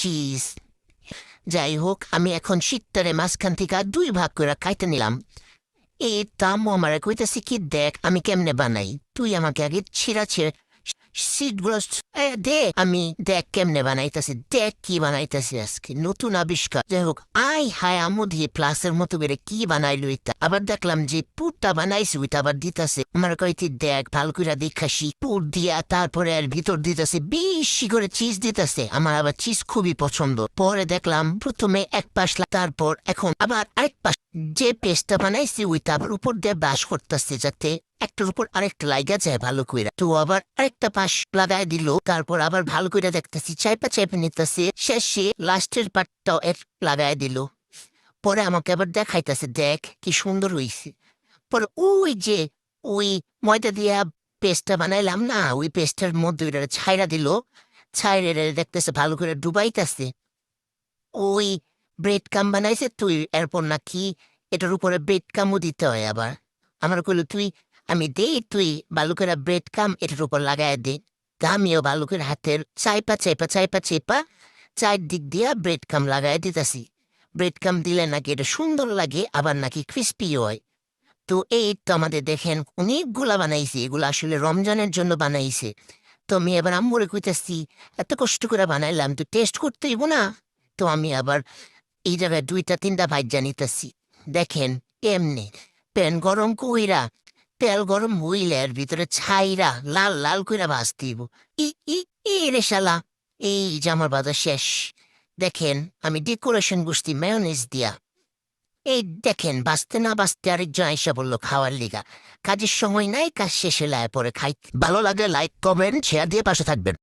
Cheese. যাই হোক, আমি এখন শীতটারে মাঝখান থেকে 2 ভাগ করে কাইটে নিলাম। এই তাম্মু আমারে কইতাছি কি দেখ আমি কেমনে বানাই, তুই আমাকে আগে ছিঁড়া ছিঁড়ে সিটগুলো দে, আমি দেখ কেমনে বানাইতাছি, দেখ কি বানাইতাছি আজকে নতুন আবিষ্কার। যাই হোক, আই হায় আমু দিয়ে প্লাসের মতো করে কি বানাইলো এটা। আবার দেখলাম যে পুরটা বানাইছে ওইটা আবার দিতাছে। আমার কইতে দেখ ভালো করে দেখাসি, পুর দিয়া তারপরে আর ভিতর দিতেছে বেশি করে চিজ দিতেছে। আমার আবার চিজ খুবই পছন্দ। পরে দেখলাম প্রথমে এক পাশ তারপর এখন আবার আরেক পাশ যে পেস্টটা বানাইছি ওইটা আবার উপর দিয়ে বাস করতেছে যাতে একটার উপর আরেকটা লাইগা যায় ভালো করে। তো আবার আরেকটা পাশ লাগাই দিল, তারপর আবার ভালো করে দেখতেছি চাইপা চাইপা নিতেছে, শেষে লাস্টের পার্টটাও লাগাই দিল। পরে আমাকে আবার দেখাইতেছে দেখ কি সুন্দর হইছে। পরে ওই যে ওই ময়দা দিয়া পেস্টটা বানাইলাম না, ওই পেস্টের মধ্যে ওইটা ছাইরা দিল, ছাইরে দেখতেছে ভালো করে ডুবাইতেছে। ওই ব্রেড কাম বানাইছে তুই, এরপর নাকি এটার উপরে ব্রেড কামও দিতে হয় আবার। আমার কইল তুই আমি দে, তুই ভালো করে ব্রেড কাম এটার উপর লাগাই দে। তা আমিও ভালো করে হাতের চাইপা চাইপা চাইপা চেপা চারদিক দিয়া ব্রেড কাম লাগাই দিতেছি। ব্রেড কাম দিলে নাকি এটা সুন্দর লাগে, আবার নাকি ক্রিস্পি হয়। তো এই তো আমাদের দেখেন অনেকগুলা বানাইছে, এগুলো আসলে রমজানের জন্য বানাইছে। তো আমি এবার আম্মুরে কইতেছি এত কষ্ট করে বানাইলাম তো টেস্ট করতে হইব না। তো আমি আবার এই জায়গায় 2-3টা ভাইজা নিতেছি। দেখেন এমনি প্যান গরম কইরা তেল গরম হইলে এর ভিতরে ছাইরা লাল লাল কইরা ভাজতে হইব। ই ই ই রে শালা, এই যে আমার বাজার শেষ। দেখেন আমি ডেকোরেশন বসছি মেয়োনিজ দিয়া। এই দেখেন বাঁচতে না বাঁচতে আরেকজন আইসা বললো খাওয়ার লিগা। কাজের সময় নাই, কাজ শেষে লায় পরে খাই। ভালো লাগলে লাইক কমেন্ট শেয়ার দিয়ে পাশে থাকবেন।